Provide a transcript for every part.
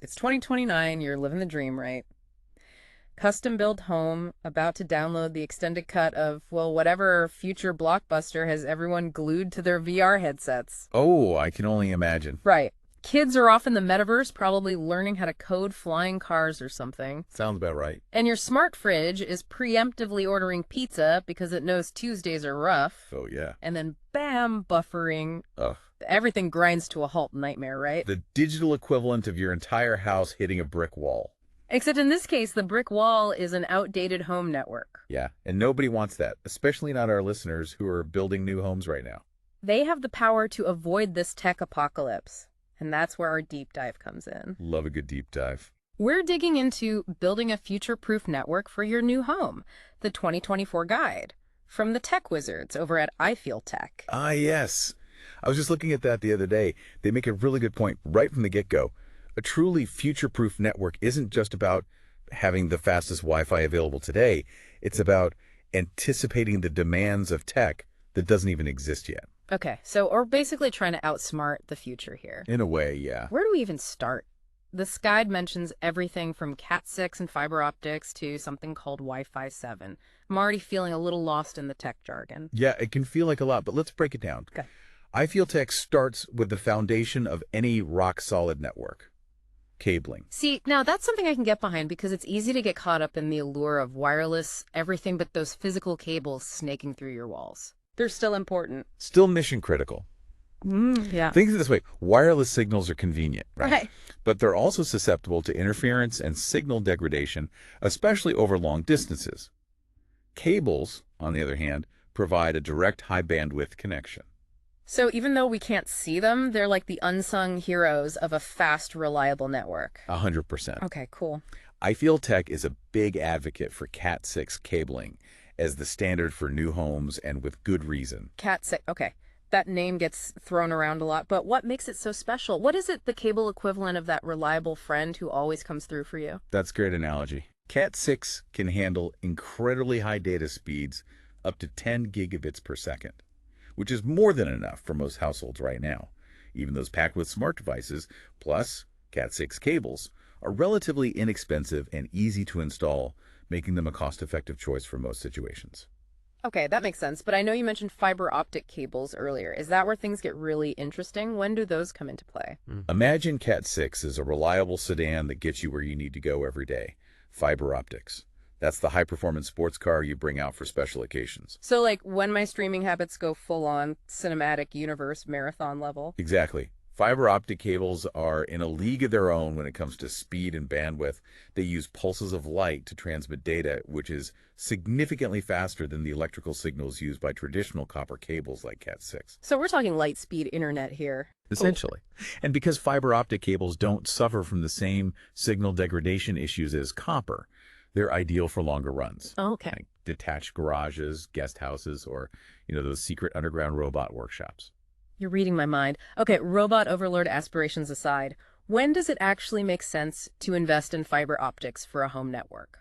It's 2029, you're living the dream, right? Custom built home, about to download the extended cut of, well, whatever future blockbuster has everyone glued to their VR headsets. Oh, I can only imagine. Right. Kids are off in the metaverse, probably learning how to code flying cars or something. Sounds about right. And your smart fridge is preemptively ordering pizza because it knows Tuesdays are rough. Oh, yeah. And then, bam, buffering. Ugh. Everything grinds to a halt nightmare, right? The digital equivalent of your entire house hitting a brick wall. Except in this case, the brick wall is an outdated home network. Yeah, and nobody wants that, especially not our listeners who are building new homes right now. They have the power to avoid this tech apocalypse. And that's where our deep dive comes in. Love a good deep dive. We're digging into building a future-proof network for your new home, the 2024 guide, from the tech wizards over at iFeeltech. Ah, yes. I was just looking at that the other day. They make a really good point right from the get-go. A truly future-proof network isn't just about having the fastest Wi-Fi available today. It's about anticipating the demands of tech that doesn't even exist yet. Okay, so we're basically trying to outsmart the future here. In a way, yeah. Where do we even start? This guide mentions everything from Cat 6 and fiber optics to something called Wi-Fi 7. I'm already feeling a little lost in the tech jargon. Yeah, it can feel like a lot, but let's break it down. Okay. iFeeltech starts with the foundation of any rock-solid network. Cabling. See, now that's something I can get behind because it's easy to get caught up in the allure of wireless, everything but those physical cables snaking through your walls. They're still important. Still mission critical. Yeah. Think of it this way. Wireless signals are convenient, right? Right. But they're also susceptible to interference and signal degradation, especially over long distances. Cables, on the other hand, provide a direct high-bandwidth connection. So even though we can't see them, they're like the unsung heroes of a fast, reliable network. 100%. Okay, cool. iFeeltech is a big advocate for Cat 6 cabling as the standard for new homes, and with good reason. Cat 6, okay. That name gets thrown around a lot, but what makes it so special? What is it the cable equivalent of that reliable friend who always comes through for you? That's a great analogy. Cat 6 can handle incredibly high data speeds up to 10 gigabits per second, which is more than enough for most households right now. Even those packed with smart devices, plus Cat 6 cables, are relatively inexpensive and easy to install, making them a cost-effective choice for most situations. Okay, that makes sense, but I know you mentioned fiber optic cables earlier. Is that where things get really interesting? When do those come into play? Imagine Cat 6 is a reliable sedan that gets you where you need to go every day. Fiber optics. That's the high-performance sports car you bring out for special occasions. So like when my streaming habits go full-on cinematic universe marathon level? Exactly. Fiber optic cables are in a league of their own when it comes to speed and bandwidth. They use pulses of light to transmit data, which is significantly faster than the electrical signals used by traditional copper cables like Cat 6. So we're talking light speed internet here. Essentially. And because fiber optic cables don't suffer from the same signal degradation issues as copper, they're ideal for longer runs. Oh, okay. Like detached garages, guest houses, or, those secret underground robot workshops. You're reading my mind. Okay, robot overlord aspirations aside, when does it actually make sense to invest in fiber optics for a home network?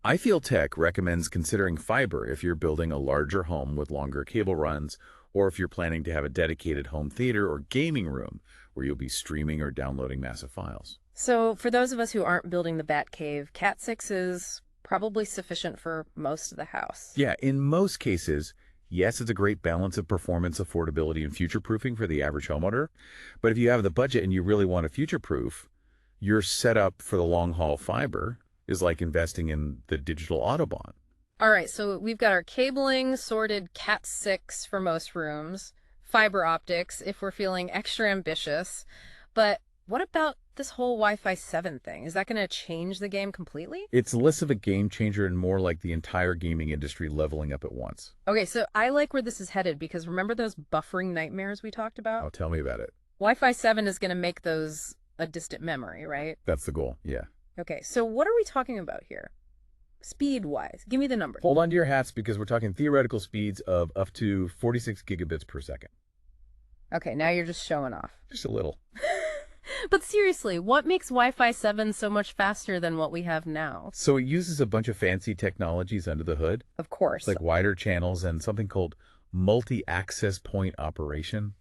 iFeeltech recommends considering fiber if you're building a larger home with longer cable runs, or if you're planning to have a dedicated home theater or gaming room where you'll be streaming or downloading massive files. So for those of us who aren't building the Bat Cave, Cat 6 is probably sufficient for most of the house. Yeah, in most cases, yes, it's a great balance of performance, affordability, and future-proofing for the average homeowner. But if you have the budget and you really want to future-proof, your setup for the long-haul fiber is like investing in the digital Autobahn. All right, so we've got our cabling sorted Cat 6 for most rooms, fiber optics if we're feeling extra ambitious. But what about this whole Wi-Fi 7 thing? Is that going to change the game completely? It's less of a game changer and more like the entire gaming industry leveling up at once. Okay, so I like where this is headed because remember those buffering nightmares we talked about? Oh, tell me about it. Wi-Fi 7 is going to make those a distant memory, right? That's the goal, yeah. Okay, so what are we talking about here? Speed-wise, give me the numbers. Hold on to your hats because we're talking theoretical speeds of up to 46 gigabits per second. Okay, now you're just showing off. Just a little. But seriously, what makes Wi-Fi 7 so much faster than what we have now? So it uses a bunch of fancy technologies under the hood. Of course. Like wider channels and something called multi-access point operation.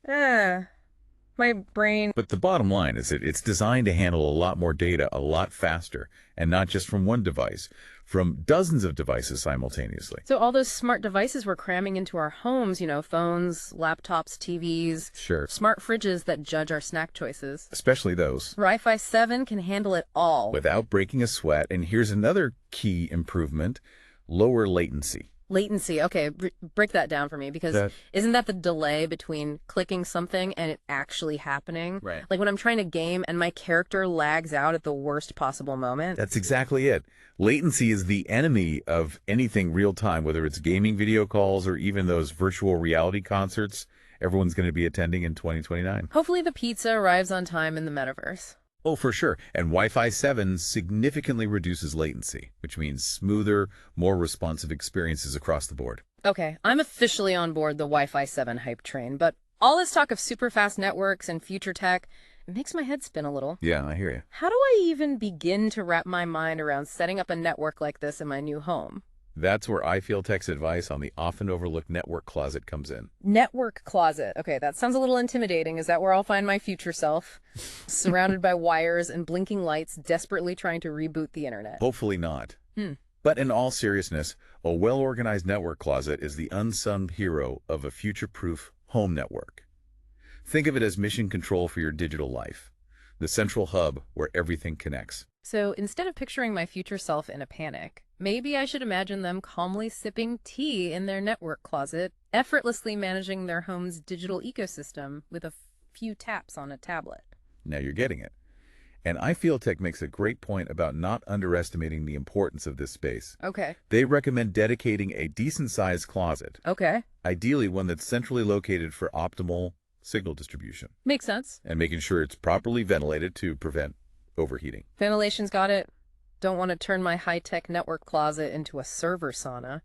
My brain. But the bottom line is that it's designed to handle a lot more data a lot faster, and not just from one device, from dozens of devices simultaneously. So all those smart devices we're cramming into our homes, phones, laptops, TVs, Sure. smart fridges that judge our snack choices. Especially those. Wi-Fi 7 can handle it all. Without breaking a sweat. And here's another key improvement: lower latency. Latency. Okay, break that down for me, because isn't that the delay between clicking something and it actually happening? Right. Like when I'm trying to game and my character lags out at the worst possible moment. That's exactly it. Latency is the enemy of anything real time, whether it's gaming video calls or even those virtual reality concerts everyone's going to be attending in 2029. Hopefully the pizza arrives on time in the metaverse. Oh, for sure. And Wi-Fi 7 significantly reduces latency, which means smoother, more responsive experiences across the board. Okay, I'm officially on board the Wi-Fi 7 hype train, but all this talk of super fast networks and future tech, it makes my head spin a little. Yeah, I hear you. How do I even begin to wrap my mind around setting up a network like this in my new home? That's where iFeeltech's advice on the often overlooked network closet comes in. Network closet. Okay, that sounds a little intimidating. Is that where I'll find my future self? Surrounded by wires and blinking lights, desperately trying to reboot the internet. Hopefully not. Hmm. But in all seriousness, a well-organized network closet is the unsung hero of a future-proof home network. Think of it as mission control for your digital life, the central hub where everything connects. So instead of picturing my future self in a panic, maybe I should imagine them calmly sipping tea in their network closet, effortlessly managing their home's digital ecosystem with a few taps on a tablet. Now you're getting it. And iFeeltech makes a great point about not underestimating the importance of this space. Okay. They recommend dedicating a decent-sized closet, Okay. ideally one that's centrally located for optimal signal distribution, Makes sense. and making sure it's properly ventilated to prevent overheating. Ventilation's got it. Don't want to turn my high-tech network closet into a server sauna.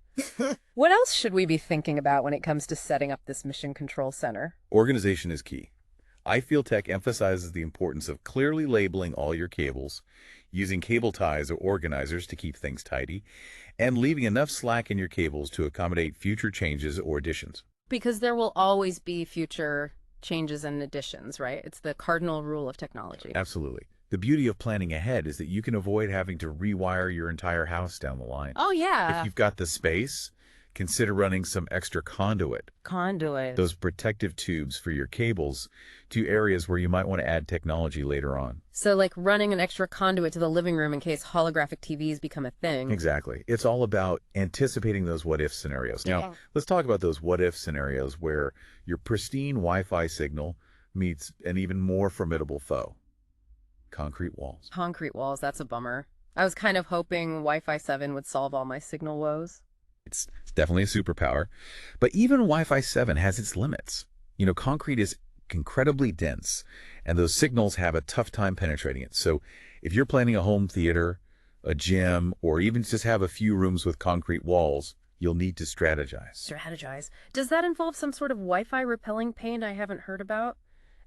What else should we be thinking about when it comes to setting up this mission control center? Organization is key. iFeeltech emphasizes the importance of clearly labeling all your cables, using cable ties or organizers to keep things tidy, and leaving enough slack in your cables to accommodate future changes or additions. Because there will always be future changes and additions, right? It's the cardinal rule of technology. Absolutely. The beauty of planning ahead is that you can avoid having to rewire your entire house down the line. Oh, yeah. If you've got the space, consider running some extra conduit, Conduit. those protective tubes for your cables, to areas where you might want to add technology later on. So like running an extra conduit to the living room in case holographic TVs become a thing. Exactly. It's all about anticipating those what-if scenarios. Now, let's talk about those what-if scenarios where your pristine Wi-Fi signal meets an even more formidable foe: concrete walls. Concrete walls, that's a bummer. I was kind of hoping Wi-Fi 7 would solve all my signal woes. It's definitely a superpower. But even Wi-Fi 7 has its limits. Concrete is incredibly dense, and those signals have a tough time penetrating it. So if you're planning a home theater, a gym, or even just have a few rooms with concrete walls, you'll need to strategize. Strategize. Does that involve some sort of Wi-Fi repelling paint I haven't heard about?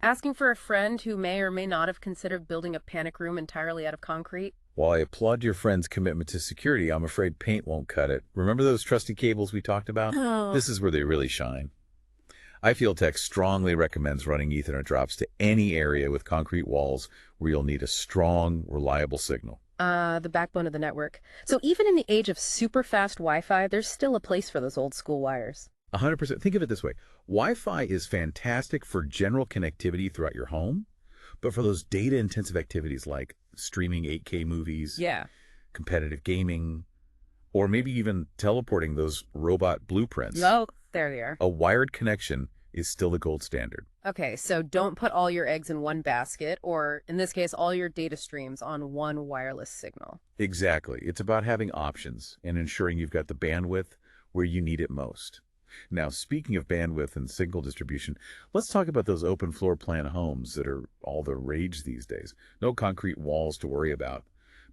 Asking for a friend who may or may not have considered building a panic room entirely out of concrete? While I applaud your friend's commitment to security, I'm afraid paint won't cut it. Remember those trusty cables we talked about? Oh. This is where they really shine. iFeeltech strongly recommends running Ethernet drops to any area with concrete walls where you'll need a strong, reliable signal. The backbone of the network. So even in the age of super fast Wi-Fi, there's still a place for those old school wires. 100%. Think of it this way. Wi-Fi is fantastic for general connectivity throughout your home, but for those data-intensive activities like streaming 8K movies, Yeah. competitive gaming, or maybe even teleporting those robot blueprints, Oh, there they are. a wired connection is still the gold standard. Okay, so don't put all your eggs in one basket, or in this case, all your data streams on one wireless signal. Exactly. It's about having options and ensuring you've got the bandwidth where you need it most. Now, speaking of bandwidth and signal distribution, let's talk about those open floor plan homes that are all the rage these days. No concrete walls to worry about,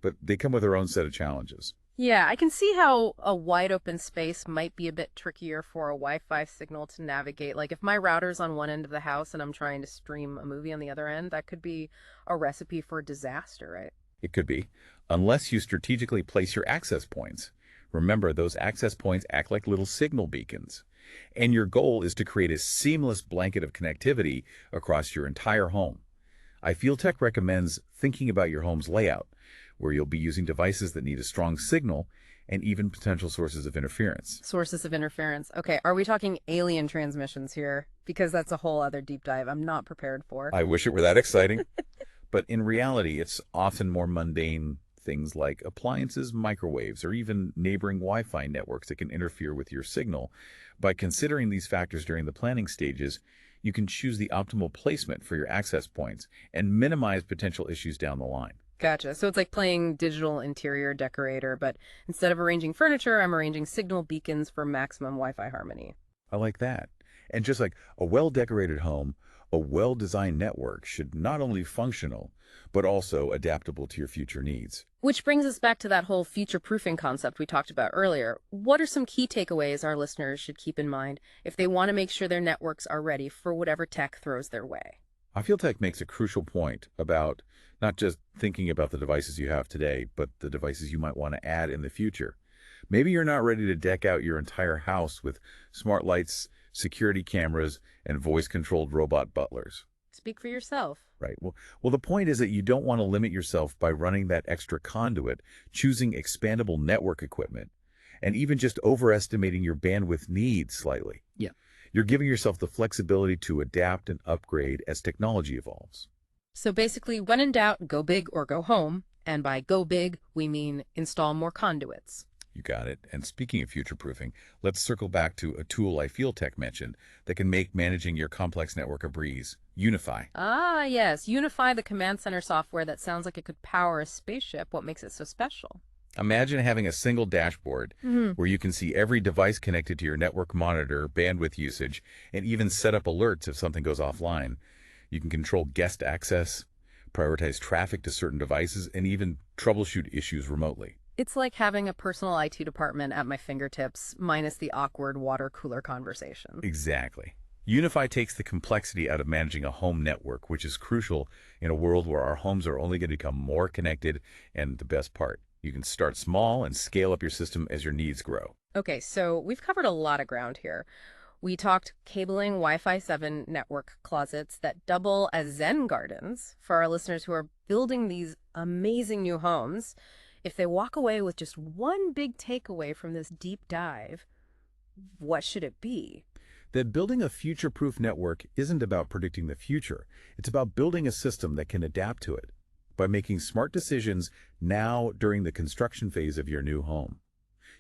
but they come with their own set of challenges. Yeah, I can see how a wide open space might be a bit trickier for a Wi-Fi signal to navigate. Like if my router's on one end of the house and I'm trying to stream a movie on the other end, that could be a recipe for disaster, right? It could be, unless you strategically place your access points. Remember, those access points act like little signal beacons. And your goal is to create a seamless blanket of connectivity across your entire home. iFeeltech recommends thinking about your home's layout, where you'll be using devices that need a strong signal and even potential sources of interference. Sources of interference. Okay, are we talking alien transmissions here? Because that's a whole other deep dive I'm not prepared for. I wish it were that exciting, but in reality, it's often more mundane things like appliances, microwaves, or even neighboring Wi-Fi networks that can interfere with your signal. By considering these factors during the planning stages, you can choose the optimal placement for your access points and minimize potential issues down the line. Gotcha. So it's like playing digital interior decorator, but instead of arranging furniture, I'm arranging signal beacons for maximum Wi-Fi harmony. I like that. And just like a well-decorated home, a well-designed network should not only be functional, but also adaptable to your future needs. Which brings us back to that whole future-proofing concept we talked about earlier. What are some key takeaways our listeners should keep in mind if they want to make sure their networks are ready for whatever tech throws their way? iFeeltech makes a crucial point about not just thinking about the devices you have today, but the devices you might want to add in the future. Maybe you're not ready to deck out your entire house with smart lights, security cameras, and voice-controlled robot butlers. Speak for yourself. Right. Well, the point is that you don't want to limit yourself by running that extra conduit, choosing expandable network equipment, and even just overestimating your bandwidth needs slightly. Yeah. You're giving yourself the flexibility to adapt and upgrade as technology evolves. So basically, when in doubt, go big or go home. And by go big, we mean install more conduits. You got it. And speaking of future-proofing, let's circle back to a tool iFeeltech mentioned that can make managing your complex network a breeze. Unify. Ah, yes. Unify, the command center software that sounds like it could power a spaceship. What makes it so special? Imagine having a single dashboard where you can see every device connected to your network, monitor bandwidth usage, and even set up alerts if something goes offline. You can control guest access, prioritize traffic to certain devices, and even troubleshoot issues remotely. It's like having a personal IT department at my fingertips, minus the awkward water cooler conversation. Exactly. Unify takes the complexity out of managing a home network, which is crucial in a world where our homes are only going to become more connected, and the best part, you can start small and scale up your system as your needs grow. Okay, so we've covered a lot of ground here. We talked cabling Wi-Fi 7 network closets that double as Zen gardens for our listeners who are building these amazing new homes. If they walk away with just one big takeaway from this deep dive, what should it be? That building a future-proof network isn't about predicting the future. It's about building a system that can adapt to it by making smart decisions now during the construction phase of your new home.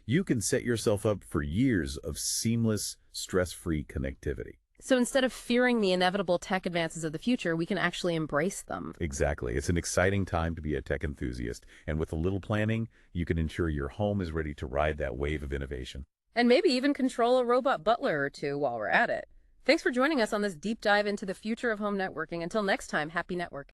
You can set yourself up for years of seamless, stress-free connectivity. So instead of fearing the inevitable tech advances of the future, we can actually embrace them. Exactly. It's an exciting time to be a tech enthusiast, and with a little planning, you can ensure your home is ready to ride that wave of innovation. And maybe even control a robot butler or two while we're at it. Thanks for joining us on this deep dive into the future of home networking. Until next time, happy networking.